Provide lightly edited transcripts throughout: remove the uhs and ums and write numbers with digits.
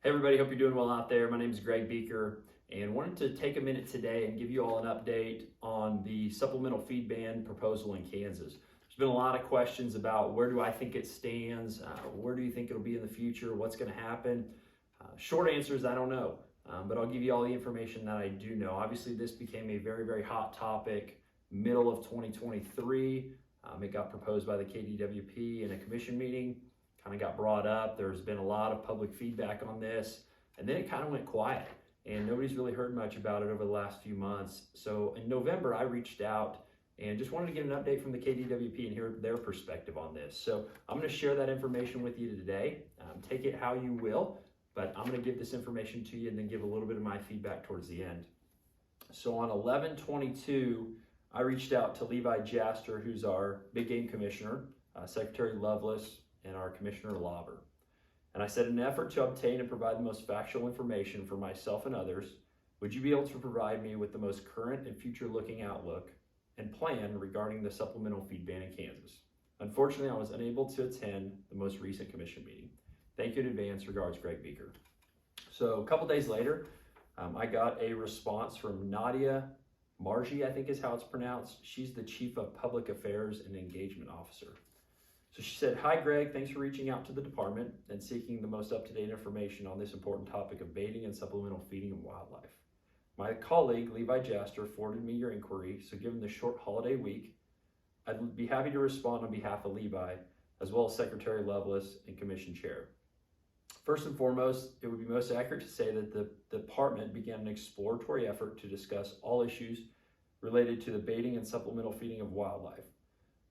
Hey everybody, hope you're doing well out there. My name is Greg Beaker and wanted to take a minute today and give you all an update on the supplemental feed ban proposal in Kansas. There's been a lot of questions about where do I think it stands, where do you think it'll be in the future, what's going to happen. Short answer is I don't know, but I'll give you all the information that I do know. Obviously this became a very hot topic middle of 2023. It got proposed by the KDWP in a commission meeting. Kind of got brought up. There's been a lot of public feedback on this, and then it kind of went quiet and nobody's really heard much about it over the last few months. So in November, I reached out and just wanted to get an update from the KDWP and hear their perspective on this. So I'm going to share that information with you today. Take it how you will, but I'm going to give this information to you and then give a little bit of my feedback towards the end. So on 11/22, I reached out to Levi Jaster, who's our big game commissioner, Secretary Lovelace, and our Commissioner Lauber. And I said, in an effort to obtain and provide the most factual information for myself and others, would you be able to provide me with the most current and future-looking outlook and plan regarding the supplemental feed ban in Kansas? Unfortunately, I was unable to attend the most recent commission meeting. Thank you in advance. Regards, Greg Beaker. So a couple days later, I got a response from Nadia Margie, I think is how it's pronounced. She's the Chief of Public Affairs and Engagement Officer. So she said, "Hi Greg, thanks for reaching out to the department and seeking the most up-to-date information on this important topic of baiting and supplemental feeding of wildlife. My colleague, Levi Jaster, forwarded me your inquiry, so given the short holiday week, I'd be happy to respond on behalf of Levi, as well as Secretary Lovelace and Commission Chair. First and foremost, it would be most accurate to say that the department began an exploratory effort to discuss all issues related to the baiting and supplemental feeding of wildlife.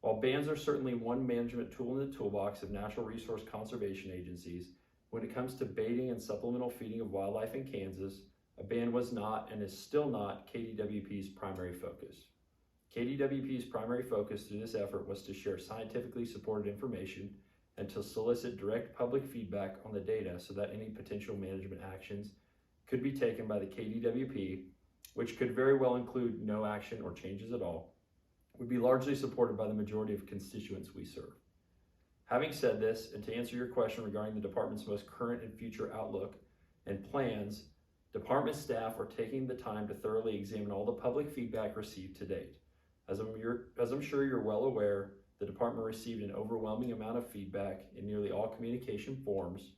While bans are certainly one management tool in the toolbox of natural resource conservation agencies, when it comes to baiting and supplemental feeding of wildlife in Kansas, a ban was not and is still not KDWP's primary focus. KDWP's primary focus through this effort was to share scientifically supported information and to solicit direct public feedback on the data so that any potential management actions could be taken by the KDWP, which could very well include no action or changes at all, would be largely supported by the majority of constituents we serve. Having said this, and to answer your question regarding the department's most current and future outlook and plans, department staff are taking the time to thoroughly examine all the public feedback received to date. As I'm sure you're well aware, the department received an overwhelming amount of feedback in nearly all communication forms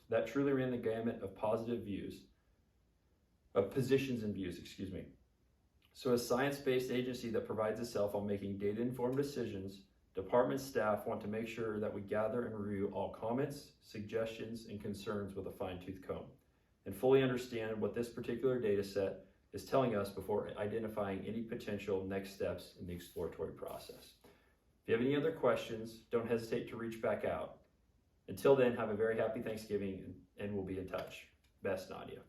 that truly ran the gamut of positions and views. So as a science-based agency that prides itself on making data-informed decisions, department staff want to make sure that we gather and review all comments, suggestions, and concerns with a fine-tooth comb and fully understand what this particular data set is telling us before identifying any potential next steps in the exploratory process. If you have any other questions, don't hesitate to reach back out. Until then, have a very happy Thanksgiving and we'll be in touch. Best, Nadia."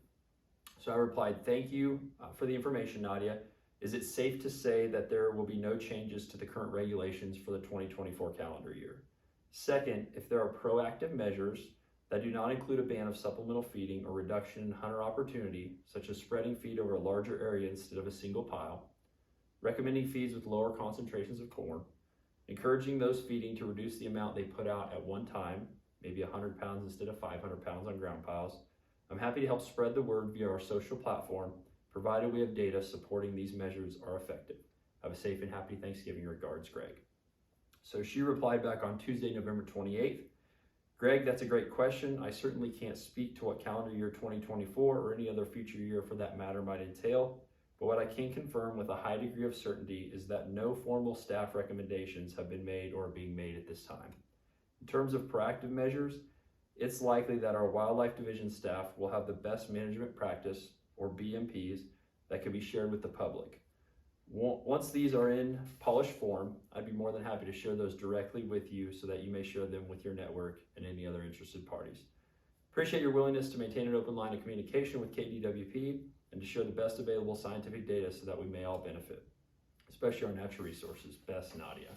So I replied, "Thank you for the information, Nadia. Is it safe to say that there will be no changes to the current regulations for the 2024 calendar year? Second, if there are proactive measures that do not include a ban of supplemental feeding or reduction in hunter opportunity, such as spreading feed over a larger area instead of a single pile, recommending feeds with lower concentrations of corn, encouraging those feeding to reduce the amount they put out at one time, maybe 100 pounds instead of 500 pounds on ground piles, I'm happy to help spread the word via our social platform, provided we have data supporting these measures are effective. Have a safe and happy Thanksgiving. Regards, Greg." So she replied back on Tuesday, November 28th, "Greg, that's a great question. I certainly can't speak to what calendar year 2024 or any other future year for that matter might entail, but what I can confirm with a high degree of certainty is that no formal staff recommendations have been made or are being made at this time. In terms of proactive measures, it's likely that our Wildlife Division staff will have the best management practice, or BMPs, that can be shared with the public. Once these are in polished form, I'd be more than happy to share those directly with you so that you may share them with your network and any other interested parties. Appreciate your willingness to maintain an open line of communication with KDWP and to share the best available scientific data so that we may all benefit, especially our natural resources. Best, Nadia."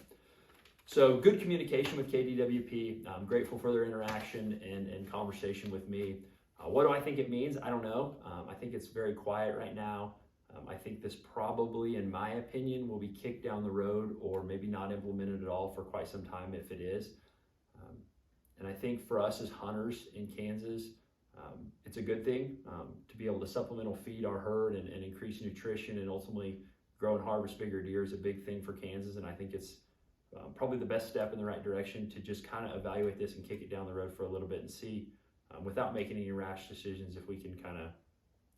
So good communication with KDWP. I'm grateful for their interaction and conversation with me. What do I think it means? I don't know. I think it's very quiet right now. I think this probably, in my opinion, will be kicked down the road or maybe not implemented at all for quite some time if it is. And I think for us as hunters in Kansas, it's a good thing to be able to supplemental feed our herd and increase nutrition and ultimately grow and harvest bigger deer is a big thing for Kansas. And I think it's probably the best step in the right direction to just kind of evaluate this and kick it down the road for a little bit and see, without making any rash decisions, if we can kind of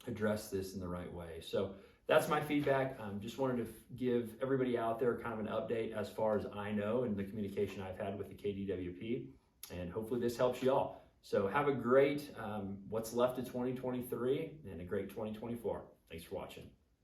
address this in the right way. So that's my feedback. Just wanted to give everybody out there kind of an update as far as I know and the communication I've had with the KDWP, and hopefully this helps you all. So have a great what's left of 2023 and a great 2024. Thanks for watching.